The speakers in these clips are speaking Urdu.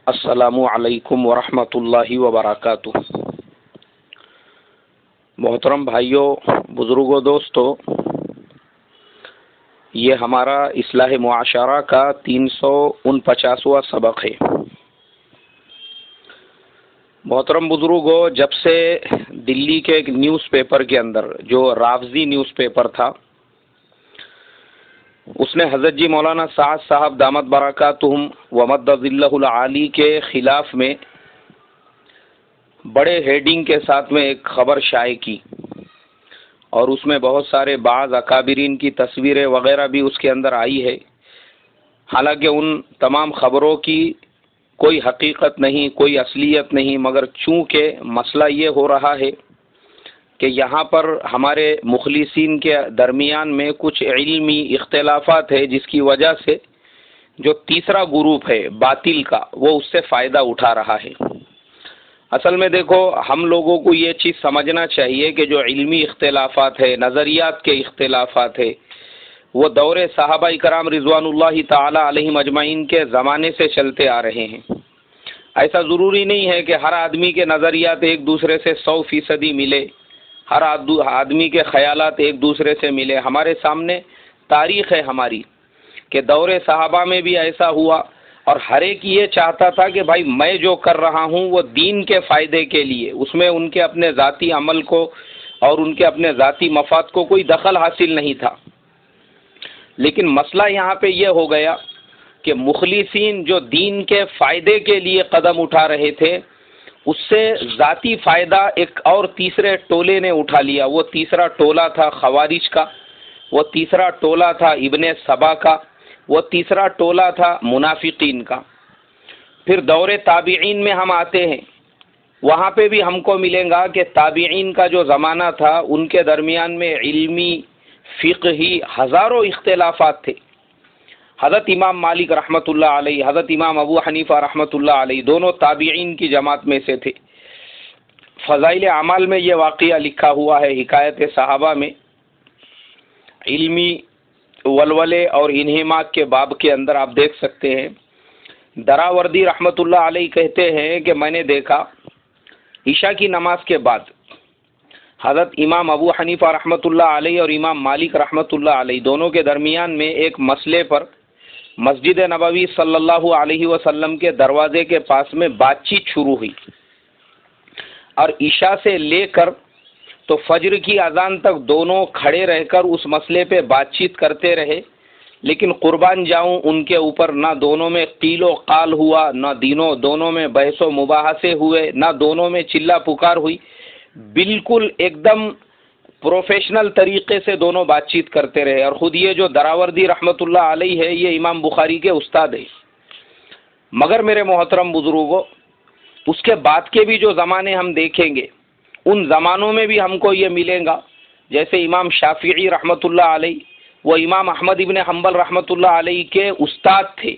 السلام علیکم ورحمۃ اللہ وبرکاتہ۔ محترم بھائیوں، بزرگوں، دوستو، یہ ہمارا اصلاح معاشرہ کا 349واں سبق ہے۔ محترم بزرگوں، جب سے دلی کے ایک نیوز پیپر کے اندر جو رافضی نیوز پیپر تھا، اس نے حضرت جی مولانا سعد صاحب دامت برکاتہم ومد ظلہ العالی کے خلاف میں بڑے ہیڈنگ کے ساتھ میں ایک خبر شائع کی، اور اس میں بہت سارے بعض اکابرین کی تصویریں وغیرہ بھی اس کے اندر آئی ہے۔ حالانکہ ان تمام خبروں کی کوئی حقیقت نہیں، کوئی اصلیت نہیں، مگر چونکہ مسئلہ یہ ہو رہا ہے کہ یہاں پر ہمارے مخلصین کے درمیان میں کچھ علمی اختلافات ہے، جس کی وجہ سے جو تیسرا گروپ ہے باطل کا، وہ اس سے فائدہ اٹھا رہا ہے۔ اصل میں دیکھو، ہم لوگوں کو یہ چیز سمجھنا چاہیے کہ جو علمی اختلافات ہے، نظریات کے اختلافات ہے، وہ دور صحابہ کرام رضوان اللہ تعالی علیہم اجمعین کے زمانے سے چلتے آ رہے ہیں۔ ایسا ضروری نہیں ہے کہ ہر آدمی کے نظریات ایک دوسرے سے 100% ملے، ہر آدمی کے خیالات ایک دوسرے سے ملے۔ ہمارے سامنے تاریخ ہے ہماری کہ دور صحابہ میں بھی ایسا ہوا، اور ہر ایک یہ چاہتا تھا کہ بھائی میں جو کر رہا ہوں وہ دین کے فائدے کے لیے، اس میں ان کے اپنے ذاتی عمل کو اور ان کے اپنے ذاتی مفاد کو کوئی دخل حاصل نہیں تھا۔ لیکن مسئلہ یہاں پہ یہ ہو گیا کہ مخلصین جو دین کے فائدے کے لیے قدم اٹھا رہے تھے، اس سے ذاتی فائدہ ایک اور تیسرے ٹولے نے اٹھا لیا۔ وہ تیسرا ٹولہ تھا خوارج کا، وہ تیسرا ٹولہ تھا ابن سبا کا، وہ تیسرا ٹولہ تھا منافقین کا۔ پھر دور تابعین میں ہم آتے ہیں، وہاں پہ بھی ہم کو ملیں گا کہ تابعین کا جو زمانہ تھا، ان کے درمیان میں علمی، فقہی ہزاروں اختلافات تھے۔ حضرت امام مالک رحمۃ اللہ علیہ، حضرت امام ابو حنیفہ رحمۃ اللہ علیہ، دونوں تابعین کی جماعت میں سے تھے۔ فضائل اعمال میں یہ واقعہ لکھا ہوا ہے، حکایت صحابہ میں، علمی ولولے اور انہماک کے باب کے اندر آپ دیکھ سکتے ہیں۔ دراوردی رحمۃ اللہ علیہ کہتے ہیں کہ میں نے دیکھا عشاء کی نماز کے بعد حضرت امام ابو حنیفہ رحمۃ اللہ علیہ اور امام مالک رحمۃ اللہ علیہ دونوں کے درمیان میں ایک مسئلے پر مسجد نبوی صلی اللہ علیہ وسلم کے دروازے کے پاس میں بات چیت شروع ہوئی، اور عشاء سے لے کر تو فجر کی اذان تک دونوں کھڑے رہ کر اس مسئلے پہ بات چیت کرتے رہے۔ لیکن قربان جاؤں، ان کے اوپر نہ دونوں میں قیل و قال ہوا، نہ دونوں میں بحث و مباحثے ہوئے، نہ دونوں میں چلا پکار ہوئی۔ بالکل ایک دم پروفیشنل طریقے سے دونوں بات چیت کرتے رہے۔ اور خود یہ جو دراوردی رحمۃ اللہ علیہ ہے، یہ امام بخاری کے استاد ہے۔ مگر میرے محترم بزرگوں، اس کے بعد کے بھی جو زمانے ہم دیکھیں گے، ان زمانوں میں بھی ہم کو یہ ملیں گا، جیسے امام شافعی رحمۃ اللہ علیہ، وہ امام احمد ابن حنبل رحمۃ اللہ علیہ کے استاد تھے۔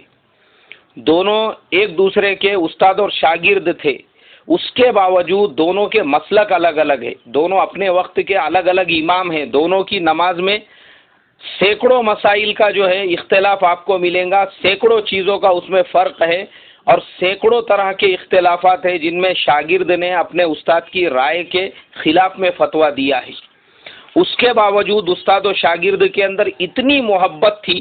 دونوں ایک دوسرے کے استاد اور شاگرد تھے۔ اس کے باوجود دونوں کے مسلک الگ الگ ہے، دونوں اپنے وقت کے الگ الگ امام ہیں۔ دونوں کی نماز میں سینکڑوں مسائل کا جو ہے اختلاف آپ کو ملیں گا، سینکڑوں چیزوں کا اس میں فرق ہے، اور سینکڑوں طرح کے اختلافات ہیں جن میں شاگرد نے اپنے استاد کی رائے کے خلاف میں فتویٰ دیا ہے۔ اس کے باوجود استاد و شاگرد کے اندر اتنی محبت تھی،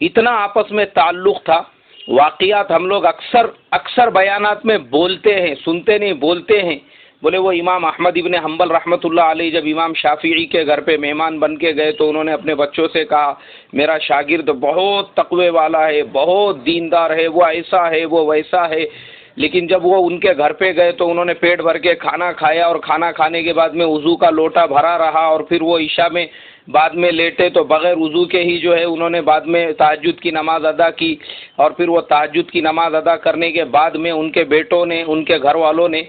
اتنا آپس میں تعلق تھا۔ واقعات ہم لوگ اکثر بیانات میں بولتے ہیں، سنتے نہیں، بولتے ہیں۔ بولے وہ امام احمد ابن حنبل رحمۃ اللہ علیہ جب امام شافعی کے گھر پہ مہمان بن کے گئے تو انہوں نے اپنے بچوں سے کہا، میرا شاگرد بہت تقوی والا ہے، بہت دیندار ہے، وہ ایسا ہے، وہ ویسا ہے۔ لیکن جب وہ ان کے گھر پہ گئے تو انہوں نے پیٹ بھر کے کھانا کھایا، اور کھانا کھانے کے بعد میں وضو کا لوٹا بھرا رہا، اور پھر وہ عشاء میں بعد میں لیٹے تو بغیر وضو کے ہی جو ہے انہوں نے بعد میں تہجد کی نماز ادا کی، اور پھر وہ تہجد کی نماز ادا کرنے کے بعد میں ان کے بیٹوں نے، ان کے گھر والوں نے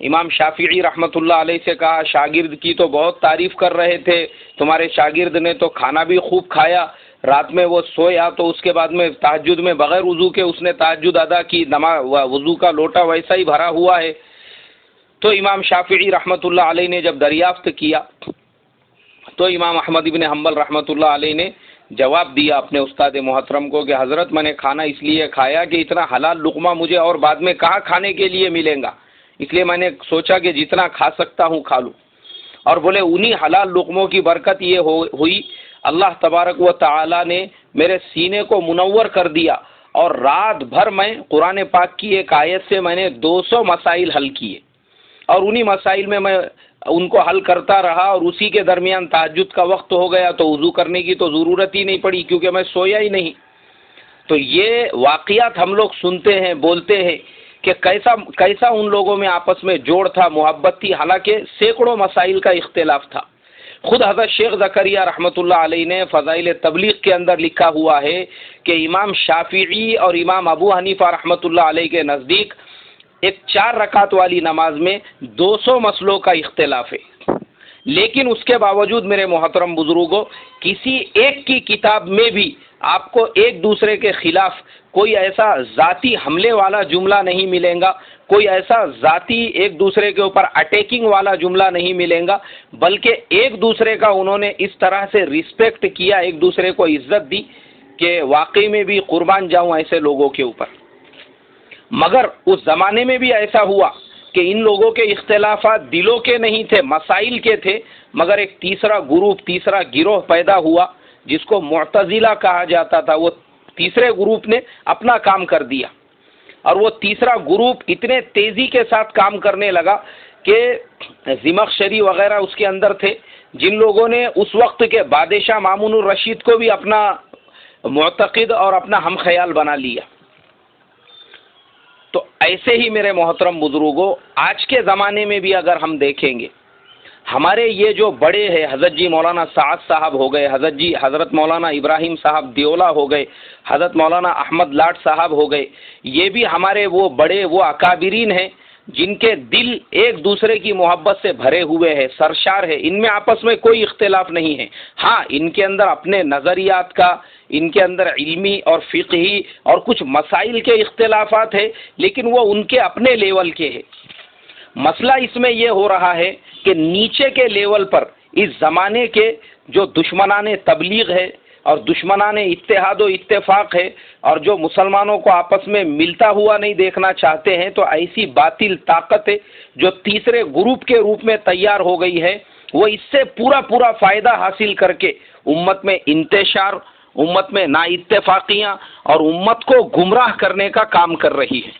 امام شافعی رحمۃ اللہ علیہ سے کہا، شاگرد کی تو بہت تعریف کر رہے تھے، تمہارے شاگرد نے تو کھانا بھی خوب کھایا، رات میں وہ سویا تو اس کے بعد میں تہجد میں بغیر وضو کے اس نے تہجد ادا کی، وضو کا لوٹا ویسا ہی بھرا ہوا ہے۔ تو امام شافعی رحمۃ اللہ علیہ نے جب دریافت کیا تو امام احمد ابن حنبل رحمۃ اللہ علیہ نے جواب دیا اپنے استاد محترم کو کہ حضرت میں نے کھانا اس لیے کھایا کہ اتنا حلال لقمہ مجھے اور بعد میں کہاں کھانے کے لیے ملیں گا، اس لیے میں نے سوچا کہ جتنا کھا سکتا ہوں کھا لوں. اور بولے انہی حلال لقموں کی برکت یہ ہوئی، اللہ تبارک و تعالی نے میرے سینے کو منور کر دیا، اور رات بھر میں قرآن پاک کی ایک آیت سے میں نے 200 مسائل حل کیے، اور انہی مسائل میں ان کو حل کرتا رہا، اور اسی کے درمیان تہجد کا وقت ہو گیا تو وضو کرنے کی تو ضرورت ہی نہیں پڑی کیونکہ میں سویا ہی نہیں. تو یہ واقعات ہم لوگ سنتے ہیں، بولتے ہیں کہ کیسا ان لوگوں میں آپس میں جوڑ تھا، محبت تھی، حالانکہ سینکڑوں مسائل کا اختلاف تھا. خود حضرت شیخ زکریا رحمۃ اللہ علیہ نے فضائل تبلیغ کے اندر لکھا ہوا ہے کہ امام شافعی اور امام ابو حنیفہ رحمۃ اللہ علیہ کے نزدیک ایک 4 رکعت والی نماز میں 200 مسئلوں کا اختلاف ہے. لیکن اس کے باوجود میرے محترم بزرگوں، کسی ایک کی کتاب میں بھی آپ کو ایک دوسرے کے خلاف کوئی ایسا ذاتی حملے والا جملہ نہیں ملے گا، کوئی ایسا ذاتی ایک دوسرے کے اوپر اٹیکنگ والا جملہ نہیں ملے گا، بلکہ ایک دوسرے کا انہوں نے اس طرح سے ریسپیکٹ کیا، ایک دوسرے کو عزت دی کہ واقعی میں بھی قربان جاؤں ایسے لوگوں کے اوپر. مگر اس زمانے میں بھی ایسا ہوا کہ ان لوگوں کے اختلافات دلوں کے نہیں تھے، مسائل کے تھے، مگر ایک تیسرا گروپ، تیسرا گروہ پیدا ہوا جس کو معتزلہ کہا جاتا تھا. وہ تیسرے گروپ نے اپنا کام کر دیا، اور وہ تیسرا گروپ اتنے تیزی کے ساتھ کام کرنے لگا کہ زمخشری وغیرہ اس کے اندر تھے، جن لوگوں نے اس وقت کے بادشاہ مامون الرشید کو بھی اپنا معتقد اور اپنا ہم خیال بنا لیا. تو ایسے ہی میرے محترم بزرگوں، آج کے زمانے میں بھی اگر ہم دیکھیں گے، ہمارے یہ جو بڑے ہیں، حضرت جی مولانا سعد صاحب ہو گئے، حضرت مولانا ابراہیم صاحب دیولا ہو گئے، حضرت مولانا احمد لاٹ صاحب ہو گئے، یہ بھی ہمارے وہ بڑے وہ اکابرین ہیں جن کے دل ایک دوسرے کی محبت سے بھرے ہوئے ہیں، سرشار ہے، ان میں آپس میں کوئی اختلاف نہیں ہے. ہاں، ان کے اندر اپنے نظریات کا، ان کے اندر علمی اور فقہی اور کچھ مسائل کے اختلافات ہیں، لیکن وہ ان کے اپنے لیول کے ہیں. مسئلہ اس میں یہ ہو رہا ہے کہ نیچے کے لیول پر اس زمانے کے جو دشمنان تبلیغ ہے اور دشمنان اتحاد و اتفاق ہے، اور جو مسلمانوں کو آپس میں ملتا ہوا نہیں دیکھنا چاہتے ہیں، تو ایسی باطل طاقت ہے جو تیسرے گروپ کے روپ میں تیار ہو گئی ہے، وہ اس سے پورا فائدہ حاصل کر کے امت میں انتشار، امت میں نا اتفاقیاں اور امت کو گمراہ کرنے کا کام کر رہی ہے.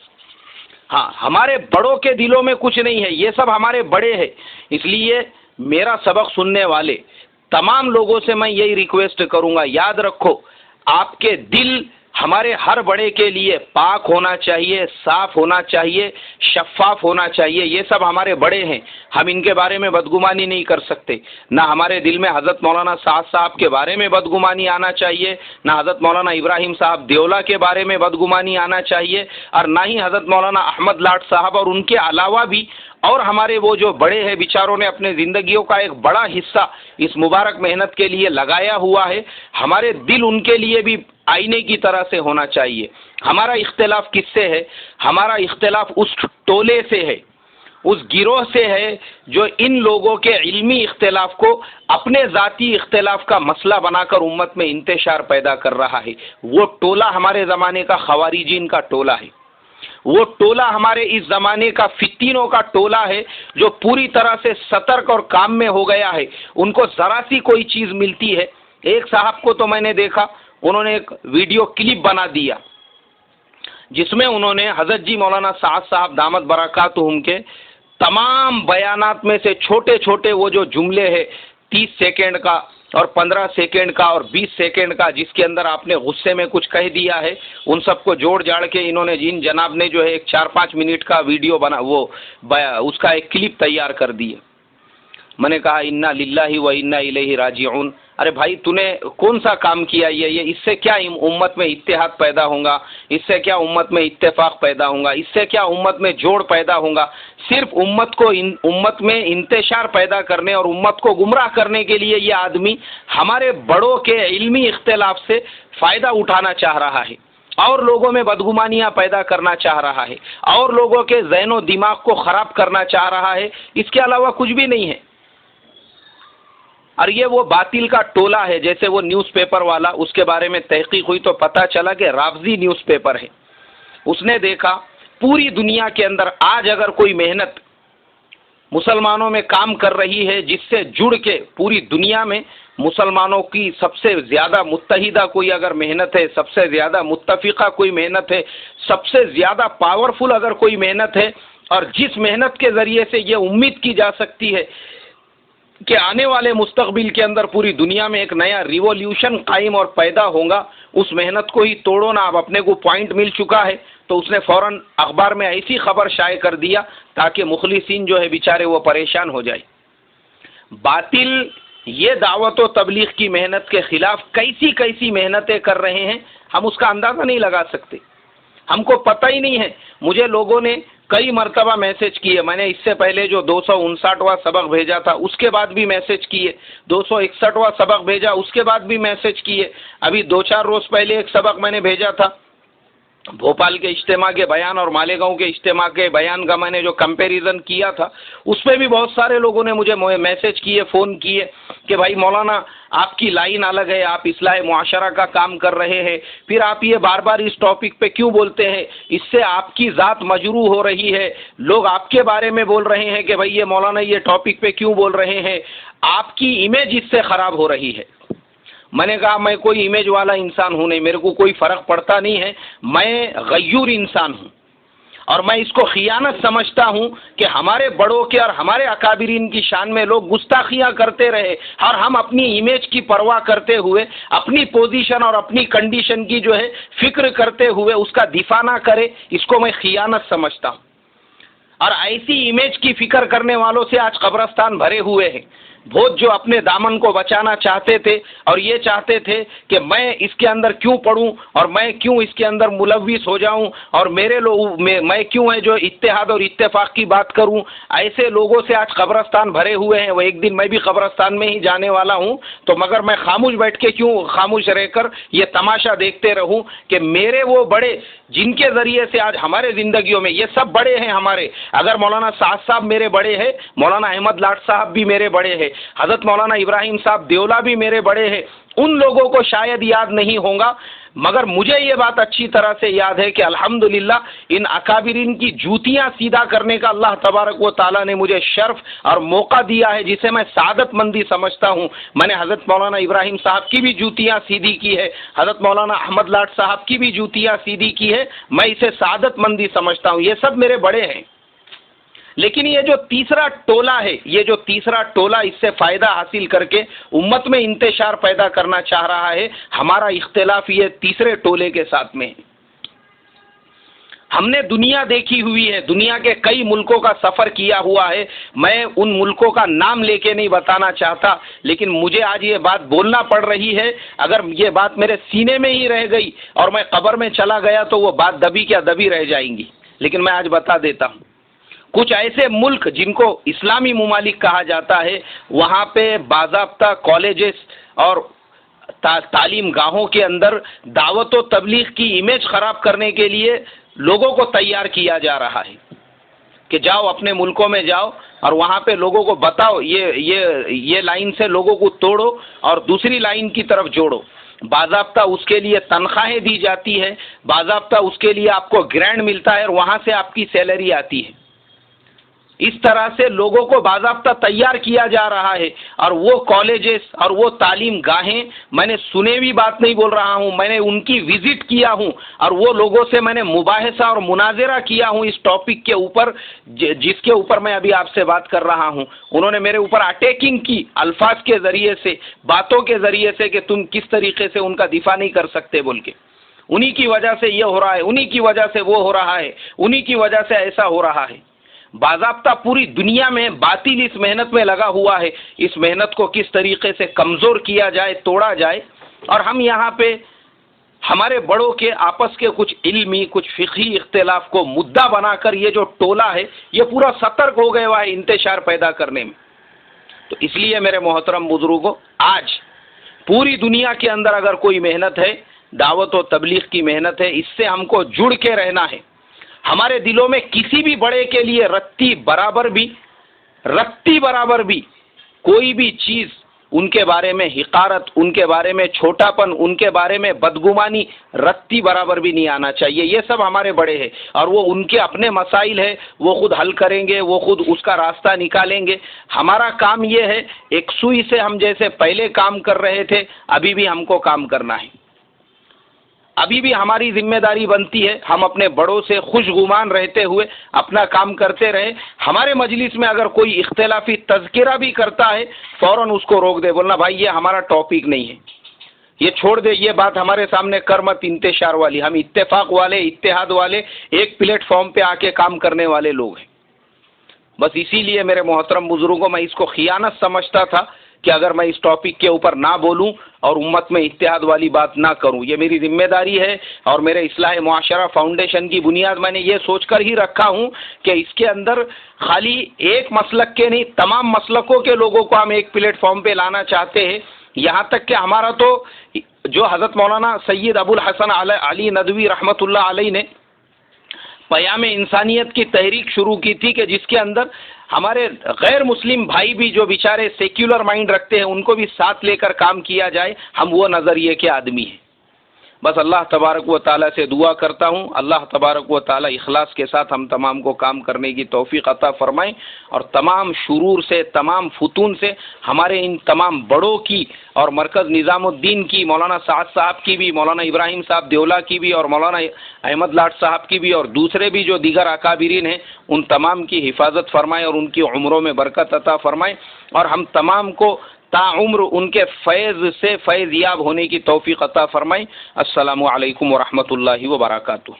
ہاں، ہمارے بڑوں کے دلوں میں کچھ نہیں ہے، یہ سب ہمارے بڑے ہیں. اس لیے میرا سبق سننے والے تمام لوگوں سے میں یہی ریکویسٹ کروں گا، یاد رکھو، آپ کے دل ہمارے ہر بڑے کے لیے پاک ہونا چاہیے، صاف ہونا چاہیے، شفاف ہونا چاہیے. یہ سب ہمارے بڑے ہیں، ہم ان کے بارے میں بدگمانی نہیں کر سکتے. نہ ہمارے دل میں حضرت مولانا سعد صاحب کے بارے میں بدگمانی آنا چاہیے، نہ حضرت مولانا ابراہیم صاحب دیولا کے بارے میں بدگمانی آنا چاہیے، اور نہ ہی حضرت مولانا احمد لاٹ صاحب. اور ان کے علاوہ بھی اور ہمارے وہ جو بڑے ہیں بیچاروں نے اپنے زندگیوں کا ایک بڑا حصہ اس مبارک محنت کے لیے لگایا ہوا ہے، ہمارے دل ان کے لیے بھی آئینے کی طرح سے ہونا چاہیے. ہمارا اختلاف کس سے ہے؟ ہمارا اختلاف اس ٹولے سے ہے، اس گروہ سے ہے جو ان لوگوں کے علمی اختلاف کو اپنے ذاتی اختلاف کا مسئلہ بنا کر امت میں انتشار پیدا کر رہا ہے. وہ ٹولہ ہمارے زمانے کا خوارجین کا ٹولہ ہے، وہ ٹولہ ہمارے اس زمانے کا فتینوں کا ٹولہ ہے جو پوری طرح سے سترک اور کام میں ہو گیا ہے. ان کو ذرا سی کوئی چیز ملتی ہے. ایک صاحب کو تو میں نے دیکھا، انہوں نے ایک ویڈیو کلپ بنا دیا جس میں انہوں نے حضرت جی مولانا سعد صاحب دامت برکاتہم کے تمام بیانات میں سے چھوٹے چھوٹے وہ جو جملے ہیں 30 سیکنڈ کا اور 15 سیکنڈ کا اور 20 سیکنڈ کا، جس کے اندر آپ نے غصے میں کچھ کہہ دیا ہے، ان سب کو جوڑ جاڑ کے انہوں نے جن جناب نے جو ہے ایک 4-5 منٹ کا ویڈیو بنا، وہ اس کا ایک کلپ تیار کر دیا. میں نے کہا انا للہ و انا الیہ راجعون. ارے بھائی، تو نے کون سا کام کیا؟ یہ اس سے کیا امت میں اتحاد پیدا ہوگا؟ اس سے کیا امت میں اتفاق پیدا ہوگا؟ اس سے کیا امت میں جوڑ پیدا ہوگا؟ صرف امت میں انتشار پیدا کرنے اور امت کو گمراہ کرنے کے لیے یہ آدمی ہمارے بڑوں کے علمی اختلاف سے فائدہ اٹھانا چاہ رہا ہے، اور لوگوں میں بدگمانیاں پیدا کرنا چاہ رہا ہے، اور لوگوں کے ذہن و دماغ کو خراب کرنا چاہ رہا ہے. اس کے علاوہ کچھ بھی نہیں ہے. اور یہ وہ باطل کا ٹولہ ہے، جیسے وہ نیوز پیپر والا، اس کے بارے میں تحقیق ہوئی تو پتہ چلا کہ رافضی نیوز پیپر ہے. اس نے دیکھا پوری دنیا کے اندر آج اگر کوئی محنت مسلمانوں میں کام کر رہی ہے، جس سے جڑ کے پوری دنیا میں مسلمانوں کی سب سے زیادہ متحدہ کوئی اگر محنت ہے، سب سے زیادہ متفقہ کوئی محنت ہے، سب سے زیادہ پاورفل اگر کوئی محنت ہے، اور جس محنت کے ذریعے سے یہ امید کی جا سکتی ہے کہ آنے والے مستقبل کے اندر پوری دنیا میں ایک نیا ریولیوشن قائم اور پیدا ہوگا، اس محنت کو ہی توڑو نا. اب اپنے کو پوائنٹ مل چکا ہے تو اس نے فوراً اخبار میں ایسی خبر شائع کر دیا تاکہ مخلصین جو ہے بیچارے وہ پریشان ہو جائے. باطل یہ دعوت و تبلیغ کی محنت کے خلاف کیسی کیسی محنتیں کر رہے ہیں، ہم اس کا اندازہ نہیں لگا سکتے، ہم کو پتہ ہی نہیں ہے. مجھے لوگوں نے کئی مرتبہ میسج کیے، میں نے اس سے پہلے جو 259واں سبق بھیجا تھا اس کے بعد بھی میسج کیے، 261واں سبق بھیجا اس کے بعد بھی میسج کیے، ابھی 2-4 روز پہلے ایک سبق میں نے بھیجا تھا بھوپال کے اجتماع کے بیان اور مالیگاؤں کے اجتماع کے بیان کا میں نے جو کمپیریزن کیا تھا، اس پہ بھی بہت سارے لوگوں نے مجھے میسج کیے، فون کیے کہ بھائی مولانا آپ کی لائن الگ ہے، آپ اصلاح معاشرہ کا کام کر رہے ہیں، پھر آپ یہ بار بار اس ٹاپک پہ کیوں بولتے ہیں، اس سے آپ کی ذات مجروح ہو رہی ہے، لوگ آپ کے بارے میں بول رہے ہیں کہ بھائی یہ مولانا یہ ٹاپک پہ کیوں بول رہے ہیں، آپ کی امیج اس سے خراب ہو رہی ہے. میں نے کہا میں کوئی امیج والا انسان ہوں نہیں، میرے کو کوئی فرق پڑتا نہیں ہے، میں غیور انسان ہوں، اور میں اس کو خیانت سمجھتا ہوں کہ ہمارے بڑوں کے اور ہمارے اکابرین کی شان میں لوگ گستاخیاں کرتے رہے اور ہم اپنی امیج کی پرواہ کرتے ہوئے، اپنی پوزیشن اور اپنی کنڈیشن کی جو ہے فکر کرتے ہوئے اس کا دفاع نہ کرے، اس کو میں خیانت سمجھتا ہوں. اور ایسی امیج کی فکر کرنے والوں سے آج قبرستان بھرے ہوئے ہیں، بہت جو اپنے دامن کو بچانا چاہتے تھے اور یہ چاہتے تھے کہ میں اس کے اندر کیوں پڑھوں اور میں کیوں اس کے اندر ملوث ہو جاؤں اور میرے لوگ میں کیوں ہے جو اتحاد اور اتفاق کی بات کروں، ایسے لوگوں سے آج قبرستان بھرے ہوئے ہیں. وہ ایک دن میں بھی قبرستان میں ہی جانے والا ہوں، تو مگر میں خاموش بیٹھ کے کیوں خاموش رہ کر یہ تماشا دیکھتے رہوں کہ میرے وہ بڑے جن کے ذریعے سے آج ہمارے زندگیوں میں یہ سب بڑے ہیں ہمارے. اگر مولانا سعد صاحب میرے بڑے ہیں، مولانا احمد لاٹ صاحب بھی میرے بڑے ہیں، حضرت مولانا ابراہیم صاحب دیولا بھی میرے بڑے ہیں، ان لوگوں کو شاید یاد نہیں ہوگا، مگر مجھے یہ بات اچھی طرح سے یاد ہے کہ الحمدللہ ان اکابرین کی جوتیاں سیدھا کرنے کا اللہ تبارک و تعالیٰ نے مجھے شرف اور موقع دیا ہے، جسے میں سعادت مندی سمجھتا ہوں. میں نے حضرت مولانا ابراہیم صاحب کی بھی جوتیاں سیدھی کی ہے، حضرت مولانا احمد لاٹ صاحب کی بھی جوتیاں سیدھی کی ہے، میں اسے سعادت مندی سمجھتا ہوں، یہ سب میرے بڑے ہیں. لیکن یہ جو تیسرا ٹولہ ہے، یہ جو تیسرا ٹولہ اس سے فائدہ حاصل کر کے امت میں انتشار پیدا کرنا چاہ رہا ہے، ہمارا اختلاف یہ تیسرے ٹولے کے ساتھ میں ہے. ہم نے دنیا دیکھی ہوئی ہے، دنیا کے کئی ملکوں کا سفر کیا ہوا ہے، میں ان ملکوں کا نام لے کے نہیں بتانا چاہتا، لیکن مجھے آج یہ بات بولنا پڑ رہی ہے. اگر یہ بات میرے سینے میں ہی رہ گئی اور میں قبر میں چلا گیا تو وہ بات دبی کیا دبی رہ جائیں گی، لیکن میں آج بتا دیتا ہوں. کچھ ایسے ملک جن کو اسلامی ممالک کہا جاتا ہے، وہاں پہ باضابطہ کالجز اور تعلیم گاہوں کے اندر دعوت و تبلیغ کی امیج خراب کرنے کے لیے لوگوں کو تیار کیا جا رہا ہے کہ جاؤ اپنے ملکوں میں جاؤ اور وہاں پہ لوگوں کو بتاؤ یہ لائن سے لوگوں کو توڑو اور دوسری لائن کی طرف جوڑو. باضابطہ اس کے لیے تنخواہیں دی جاتی ہے، باضابطہ اس کے لیے آپ کو گرانٹ ملتا ہے اور وہاں سے آپ کی سیلری آتی ہے. اس طرح سے لوگوں کو باضابطہ تیار کیا جا رہا ہے، اور وہ کالجز اور وہ تعلیم گاہیں، میں نے سنے بھی بات نہیں بول رہا ہوں، میں نے ان کی وزٹ کیا ہوں اور وہ لوگوں سے میں نے مباحثہ اور مناظرہ کیا ہوں اس ٹاپک کے اوپر جس کے اوپر میں ابھی آپ سے بات کر رہا ہوں. انہوں نے میرے اوپر اٹیکنگ کی الفاظ کے ذریعے سے، باتوں کے ذریعے سے کہ تم کس طریقے سے ان کا دفاع نہیں کر سکتے بول کے، انہی کی وجہ سے یہ ہو رہا ہے، انہی کی وجہ سے وہ ہو رہا ہے، انہی کی وجہ سے ایسا ہو رہا ہے. باضابطہ پوری دنیا میں باطل اس محنت میں لگا ہوا ہے، اس محنت کو کس طریقے سے کمزور کیا جائے، توڑا جائے. اور ہم یہاں پہ ہمارے بڑوں کے آپس کے کچھ علمی کچھ فقہی اختلاف کو مدعا بنا کر یہ جو ٹولہ ہے یہ پورا سترک ہو گیا ہے انتشار پیدا کرنے میں. تو اس لیے میرے محترم بزرگوں، آج پوری دنیا کے اندر اگر کوئی محنت ہے، دعوت و تبلیغ کی محنت ہے، اس سے ہم کو جڑ کے رہنا ہے. ہمارے دلوں میں کسی بھی بڑے کے لیے رتی برابر بھی کوئی بھی چیز ان کے بارے میں حقارت، ان کے بارے میں چھوٹاپن، ان کے بارے میں بدگمانی رتی برابر بھی نہیں آنا چاہیے. یہ سب ہمارے بڑے ہیں اور وہ ان کے اپنے مسائل ہے، وہ خود حل کریں گے، وہ خود اس کا راستہ نکالیں گے. ہمارا کام یہ ہے، ایک سوئی سے ہم جیسے پہلے کام کر رہے تھے ابھی بھی ہم کو کام کرنا ہے. ابھی بھی ہماری ذمہ داری بنتی ہے ہم اپنے بڑوں سے خوشگمان رہتے ہوئے اپنا کام کرتے رہیں. ہمارے مجلس میں اگر کوئی اختلافی تذکرہ بھی کرتا ہے فوراً اس کو روک دے، بولنا بھائی یہ ہمارا ٹاپک نہیں ہے، یہ چھوڑ دے، یہ بات ہمارے سامنے کر مت انتشار والی. ہم اتفاق والے، اتحاد والے، ایک پلیٹ فارم پہ آ کے کام کرنے والے لوگ ہیں. بس اسی لیے میرے محترم بزرگوں میں اس کو خیانت سمجھتا تھا کہ اگر میں اس ٹاپک کے اوپر نہ بولوں اور امت میں اتحاد والی بات نہ کروں. یہ میری ذمہ داری ہے اور میرے اصلاح معاشرہ فاؤنڈیشن کی بنیاد میں نے یہ سوچ کر ہی رکھا ہوں کہ اس کے اندر خالی ایک مسلک کے نہیں، تمام مسلکوں کے لوگوں کو ہم ایک پلیٹ فارم پہ لانا چاہتے ہیں. یہاں تک کہ ہمارا تو جو حضرت مولانا سید ابو الحسن علی ندوی رحمۃ اللہ علیہ نے پیام انسانیت کی تحریک شروع کی تھی کہ جس کے اندر ہمارے غیر مسلم بھائی بھی جو بیچارے سیکولر مائنڈ رکھتے ہیں ان کو بھی ساتھ لے کر کام کیا جائے. ہم وہ نظریے کے آدمی ہیں. بس اللہ تبارک و تعالیٰ سے دعا کرتا ہوں اللہ تبارک و تعالیٰ اخلاص کے ساتھ ہم تمام کو کام کرنے کی توفیق عطا فرمائیں اور تمام شرور سے، تمام فتون سے ہمارے ان تمام بڑوں کی اور مرکز نظام الدین کی، مولانا سعد صاحب کی بھی، مولانا ابراہیم صاحب دیولا کی بھی اور مولانا احمد لاٹ صاحب کی بھی اور دوسرے بھی جو دیگر اکابرین ہیں ان تمام کی حفاظت فرمائیں اور ان کی عمروں میں برکت عطا فرمائیں اور ہم تمام کو تا عمر ان کے فیض سے فیض یاب ہونے کی توفیق عطا فرمائیں. السلام علیکم ورحمۃ اللہ وبرکاتہ.